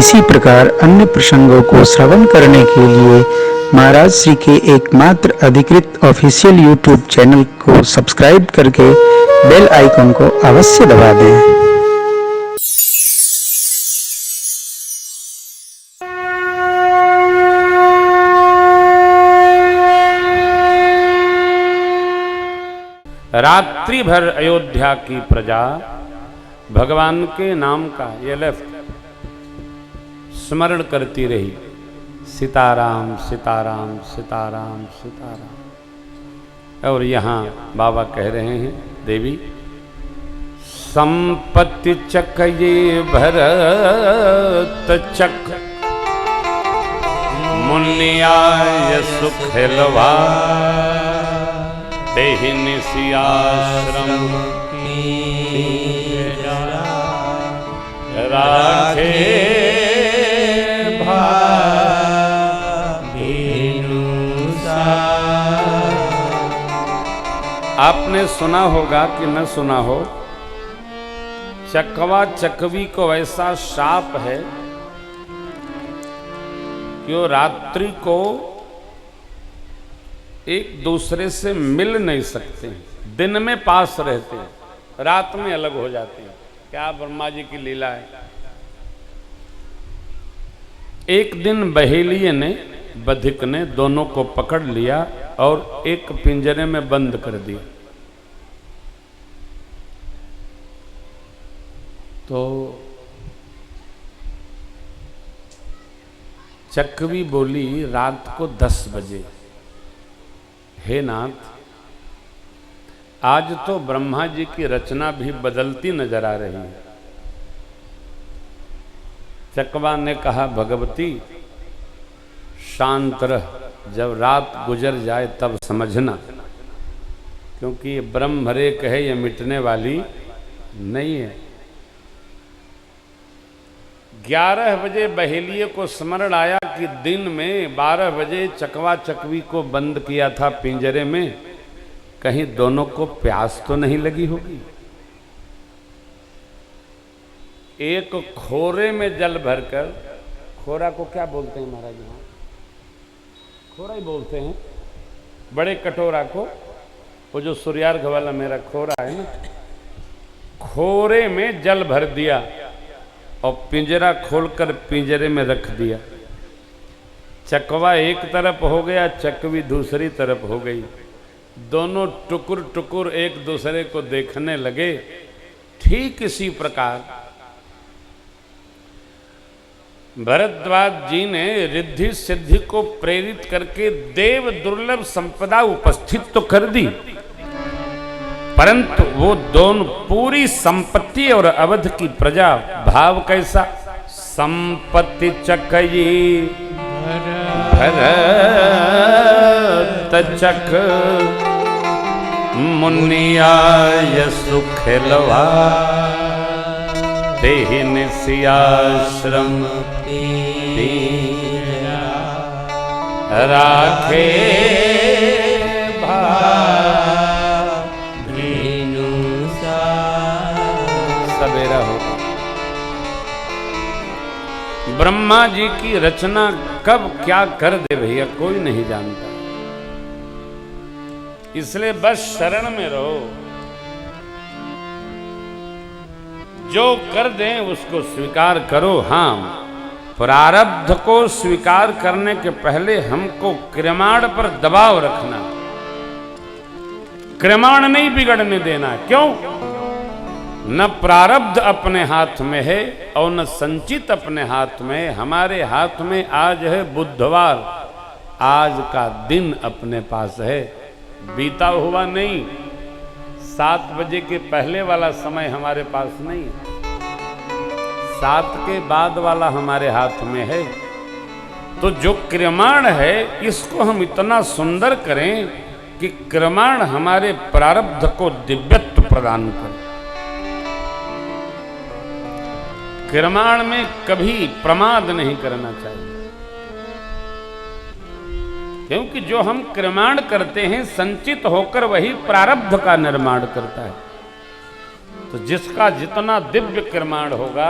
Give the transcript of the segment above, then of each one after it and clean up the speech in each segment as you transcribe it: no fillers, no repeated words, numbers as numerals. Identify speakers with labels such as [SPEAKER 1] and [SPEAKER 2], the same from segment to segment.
[SPEAKER 1] इसी प्रकार अन्य प्रसंगों को श्रवण करने के लिए महाराज श्री के एकमात्र अधिकृत ऑफिशियल यूट्यूब चैनल को सब्सक्राइब करके बेल आइकन को अवश्य दबा दें।
[SPEAKER 2] रात्रि भर अयोध्या की प्रजा भगवान के नाम का ये लेफ्ट स्मरण करती रही, सीताराम सीताराम सीताराम सीताराम। और यहाँ बाबा कह रहे हैं, देवी संपत्ति चक ये भरत चक मुनियाय सुखलवा देहि निसियाश्रम राखे आपने सुना होगा कि न सुना हो, चकवा चकवी को ऐसा शाप है कि वो रात्रि को एक दूसरे से मिल नहीं सकते, दिन में पास रहते हैं, रात में अलग हो जाते हैं। क्या ब्रह्मा जी की लीला है। एक दिन बहेलिये ने बधिक ने दोनों को पकड़ लिया और एक पिंजरे में बंद कर दिया। तो चकवी बोली रात को 10 बजे, हे नाथ, आज तो ब्रह्मा जी की रचना भी बदलती नजर आ रही है। चकवा ने कहा, भगवती शांत रह, जब रात गुजर जाए तब समझना, क्योंकि ये ब्रह्मरेख है, ये मिटने वाली नहीं है। 11 बजे बहेलिये को स्मरण आया कि दिन में 12 बजे चकवा चकवी को बंद किया था पिंजरे में, कहीं दोनों को प्यास तो नहीं लगी होगी। एक खोरे में जल भरकर, खोरा को क्या बोलते हैं महाराज? यहाँ खोरा ही बोलते हैं, बड़े कटोरा को, वो जो सूर्यार्घ वाला मेरा खोरा है ना, खोरे में जल भर दिया और पिंजरा खोलकर पिंजरे में रख दिया। चकवा एक तरफ हो गया, चकवी दूसरी तरफ हो गई। दोनों टुकुर टुकुर एक दूसरे को देखने लगे। ठीक इसी प्रकार भरद्वाज जी ने रिद्धि सिद्धि को प्रेरित करके देव दुर्लभ संपदा उपस्थित तो कर दी, परंतु वो दोनों पूरी संपत्ति और अवध की प्रजा, भाव कैसा? संपत्ति चकई भरत चक मुनियाय सुखलवा देहि निसियाश्रम राखे सवेरा हो। ब्रह्मा जी की रचना कब क्या कर दे भैया कोई नहीं जानता, इसलिए बस शरण में रहो, जो कर दें उसको स्वीकार करो। हाँ, प्रारब्ध को स्वीकार करने के पहले हमको क्रियाण पर दबाव रखना, क्रियाण नहीं बिगड़ने देना। क्यों? न प्रारब्ध अपने हाथ में है और न संचित अपने हाथ में। हमारे हाथ में आज है बुधवार, आज का दिन अपने पास है, बीता हुआ नहीं। 7 बजे के पहले वाला समय हमारे पास नहीं, 7 के बाद वाला हमारे हाथ में है। तो जो क्रियाण है इसको हम इतना सुंदर करें कि क्रियाण हमारे प्रारब्ध को दिव्यत्व प्रदान करे। क्रियाण में कभी प्रमाद नहीं करना चाहिए, क्योंकि जो हम क्रियाण करते हैं संचित होकर वही प्रारब्ध का निर्माण करता है। तो जिसका जितना दिव्य क्रियाण होगा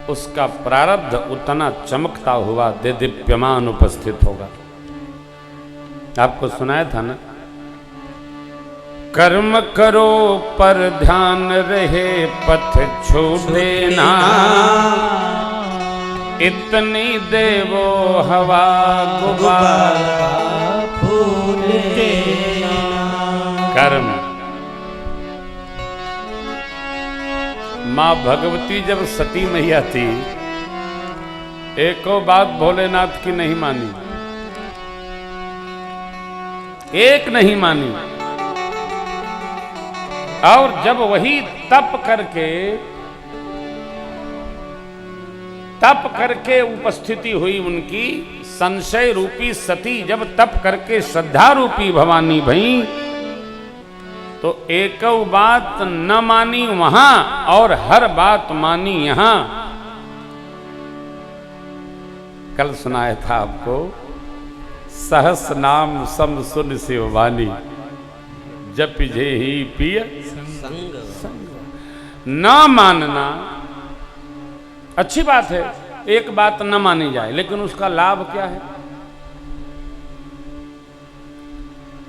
[SPEAKER 2] उसका प्रारब्ध उतना चमकता हुआ देदीप्यमान उपस्थित होगा। आपको सुनाया था ना, कर्म करो पर ध्यान रहे पथ छूटे ना, इतनी देवो हवा गुबारा फूटे ना। कर्म, मां भगवती जब सती मैया थी, एको बात भोलेनाथ की नहीं मानी, एक नहीं मानी। और जब वही तप करके उपस्थिति हुई उनकी, संशय रूपी सती जब तप करके श्रद्धा रूपी भवानी भई, तो एक बात न मानी वहां और हर बात मानी यहां। कल सुनाया था आपको, सहस नाम सम सुन शिववानी, जप जे ही पिय न मानना। अच्छी बात है, एक बात न मानी जाए, लेकिन उसका लाभ क्या है?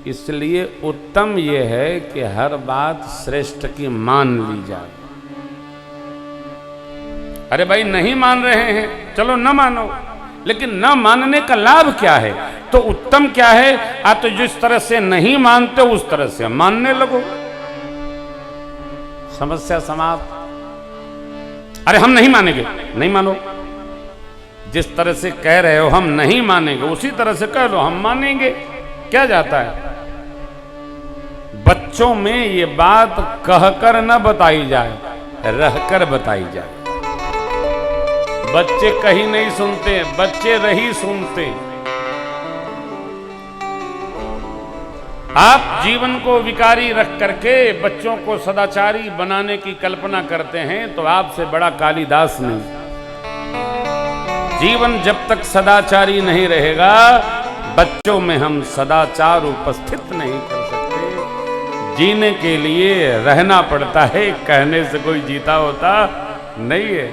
[SPEAKER 2] इसलिए उत्तम यह है कि हर बात श्रेष्ठ की मान ली जाए। अरे भाई नहीं मान रहे हैं, चलो न मानो, लेकिन न मानने का लाभ क्या है? तो उत्तम क्या है? तो जिस तरह से नहीं मानते उस तरह से मानने लगो, समस्या समाप्त। अरे हम नहीं मानेंगे, नहीं मानो। जिस तरह से कह रहे हो हम नहीं मानेंगे, उसी तरह से कह लो हम मानेंगे। क्या जाता है? बच्चों में ये बात कहकर न बताई जाए, रहकर बताई जाए। बच्चे कहीं नहीं सुनते, बच्चे रही सुनते। आप जीवन को विकारी रख करके बच्चों को सदाचारी बनाने की कल्पना करते हैं, तो आपसे बड़ा कालिदास नहीं। जीवन जब तक सदाचारी नहीं रहेगा, बच्चों में हम सदाचार उपस्थित नहीं कर सकते। जीने के लिए रहना पड़ता है, कहने से कोई जीता होता नहीं है।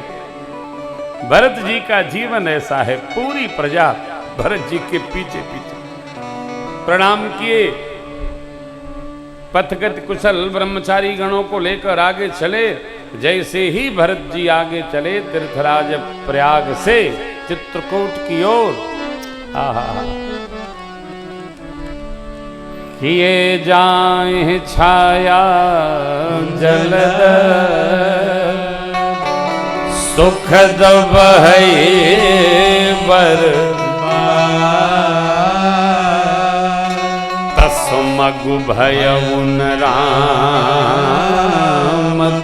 [SPEAKER 2] भरत जी का जीवन ऐसा है, पूरी प्रजा भरत जी के पीछे पीछे प्रणाम किए, पथगत कुशल ब्रह्मचारी गणों को लेकर आगे चले। जैसे ही भरत जी आगे चले तीर्थराज प्रयाग से चित्रकूट की ओर, किए जाए छाया जलद सुखद बहे बर मगु भयउन राम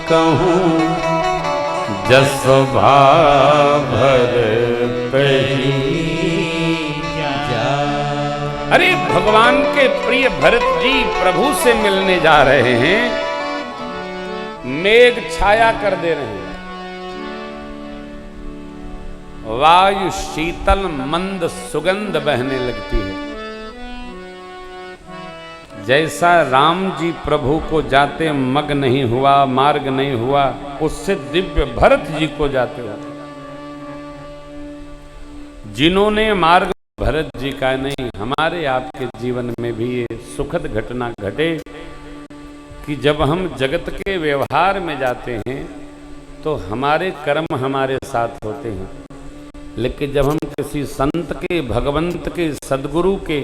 [SPEAKER 2] कहूँ, जस भाभर कही। अरे भगवान के प्रिय भरत जी प्रभु से मिलने जा रहे हैं, मेघ छाया कर दे रहे हैं, वायु शीतल मंद सुगंध बहने लगती है। जैसा राम जी प्रभु को जाते मग नहीं हुआ, मार्ग नहीं हुआ, उससे दिव्य भरत जी को जाते हुए, जिन्होंने मार्ग भरत जी का नहीं, हमारे आपके जीवन में भी ये सुखद घटना घटे कि जब हम जगत के व्यवहार में जाते हैं तो हमारे कर्म हमारे साथ होते हैं, लेकिन जब हम किसी संत के, भगवंत के, सदगुरु के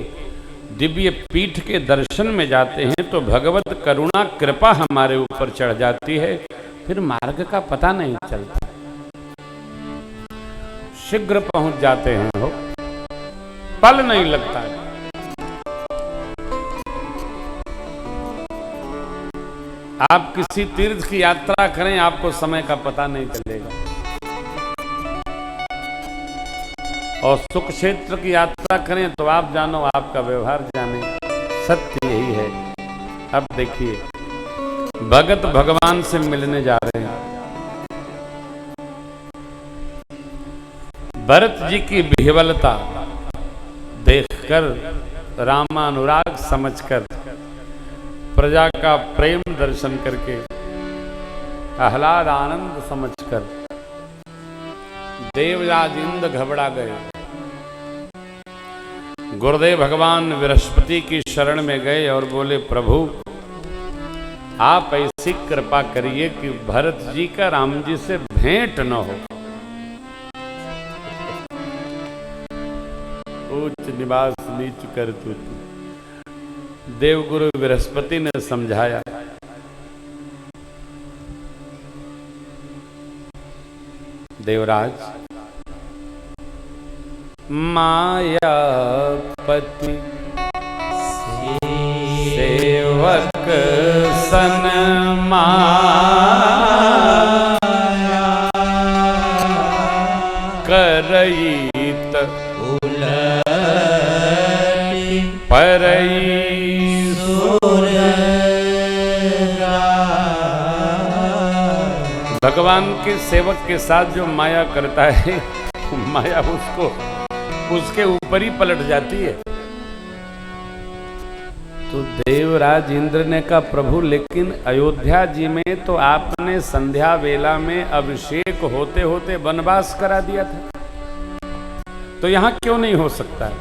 [SPEAKER 2] दिव्य पीठ के दर्शन में जाते हैं तो भगवत करुणा कृपा हमारे ऊपर चढ़ जाती है, फिर मार्ग का पता नहीं चलता, शीघ्र पहुंच जाते हैं, हो पल नहीं लगता है। आप किसी तीर्थ की यात्रा करें, आपको समय का पता नहीं चलेगा, और सुख क्षेत्र की यात्रा करें तो आप जानो, आपका व्यवहार जाने। सत्य यही है। अब देखिए, भगत भगवान से मिलने जा रहे हैं। भरत जी की विह्वलता देखकर, रामानुराग समझकर, प्रजा का प्रेम दर्शन करके, आह्लाद आनंद समझकर देवराज इंद्र घबरा गए। गुरुदेव भगवान बृहस्पति की शरण में गए और बोले, प्रभु आप ऐसी कृपा करिए कि भरत जी का राम जी से भेंट न हो। उच्च निवास नीच कर तू। देवगुरु बृहस्पति ने समझाया, देवराज मायापति सेवक सन माया करईत परई भगवान के सेवक के साथ जो माया करता है, माया उसके ऊपर ही पलट जाती है। तो देवराज इंद्र ने कहा, प्रभु लेकिन अयोध्या जी में तो आपने संध्या वेला में अभिषेक होते होते वनवास करा दिया था, तो यहां क्यों नहीं हो सकता है?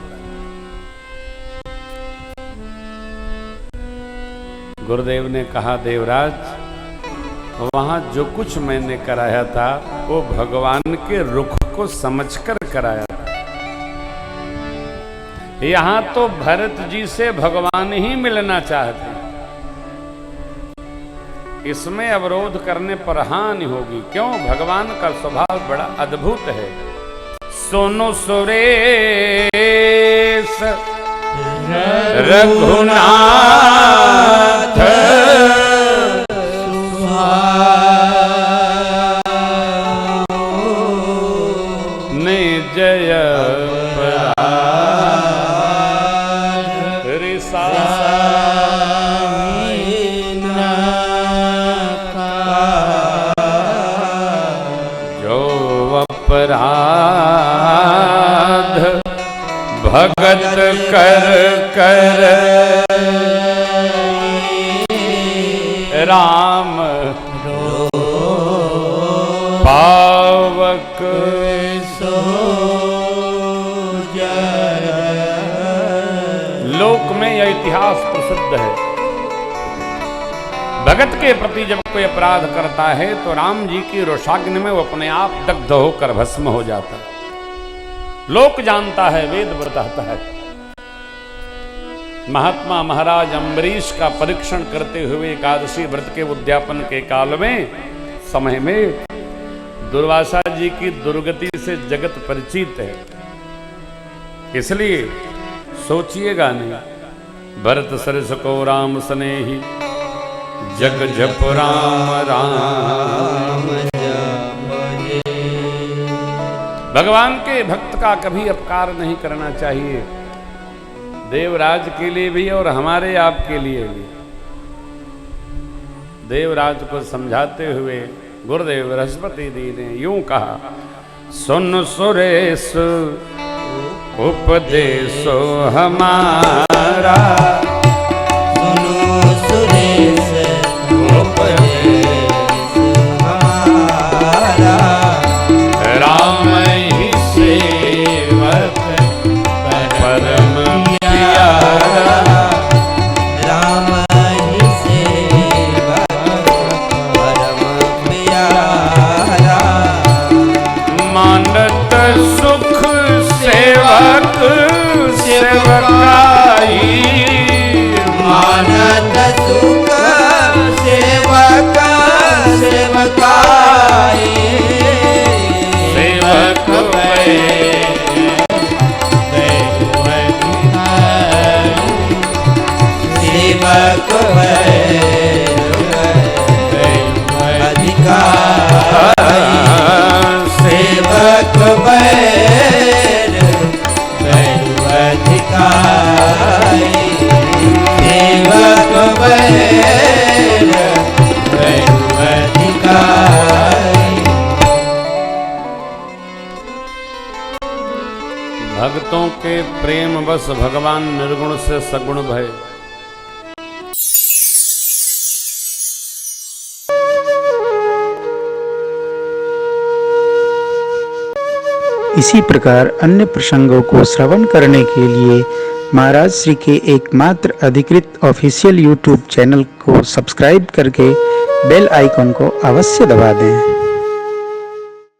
[SPEAKER 2] गुरुदेव ने कहा, देवराज वहां जो कुछ मैंने कराया था वो भगवान के रुख को समझकर कराया था। यहां तो भरत जी से भगवान ही मिलना चाहते, इसमें अवरोध करने पर हानि होगी। क्यों? भगवान का स्वभाव बड़ा अद्भुत है। सोनो सुरेश रघुनाथ ने जय अपराध भगत कर कर राम पावक लोक में यह इतिहास प्रसिद्ध है। भगत के प्रति जब कोई अपराध करता है तो राम जी की रोषाग्नि में वो अपने आप दग्ध होकर भस्म हो जाता है। लोक जानता है, वेद बताता है। महात्मा महाराज अम्बरीश का परीक्षण करते हुए एकादशी व्रत के उद्यापन के काल में समय में दुर्वासा जी की दुर्गति से जगत परिचित है, इसलिए सोचिएगा नहीं। भरत सरस को राम स्नेही जग जप राम राम जप। भगवान के भक्त का कभी अपकार नहीं करना चाहिए, देवराज के लिए भी और हमारे आपके लिए भी। देवराज को समझाते हुए गुरुदेव बृहस्पति जी ने यूं कहा, सुन सुरेश उपदेशो हमारा,
[SPEAKER 3] सुनो सुरेश उपदेश हमारा,
[SPEAKER 2] राम ही सेवक परम प्यारा,
[SPEAKER 3] राम ही सेवक परम प्यारा,
[SPEAKER 2] मानत सुख सेवक सेवकाई,
[SPEAKER 3] मानत सुख सेवक सेवकाई,
[SPEAKER 2] सेवक
[SPEAKER 3] सेवक अधिकारी, सेवक अधिकारी, सेवक अधिकारी।
[SPEAKER 2] भक्तों के प्रेम बस भगवान निर्गुण से सगुण भय।
[SPEAKER 1] इसी प्रकार अन्य प्रसंगों को श्रवण करने के लिए महाराज श्री के एकमात्र अधिकृत ऑफिशियल यूट्यूब चैनल को सब्सक्राइब करके बेल आइकन को अवश्य दबा दें।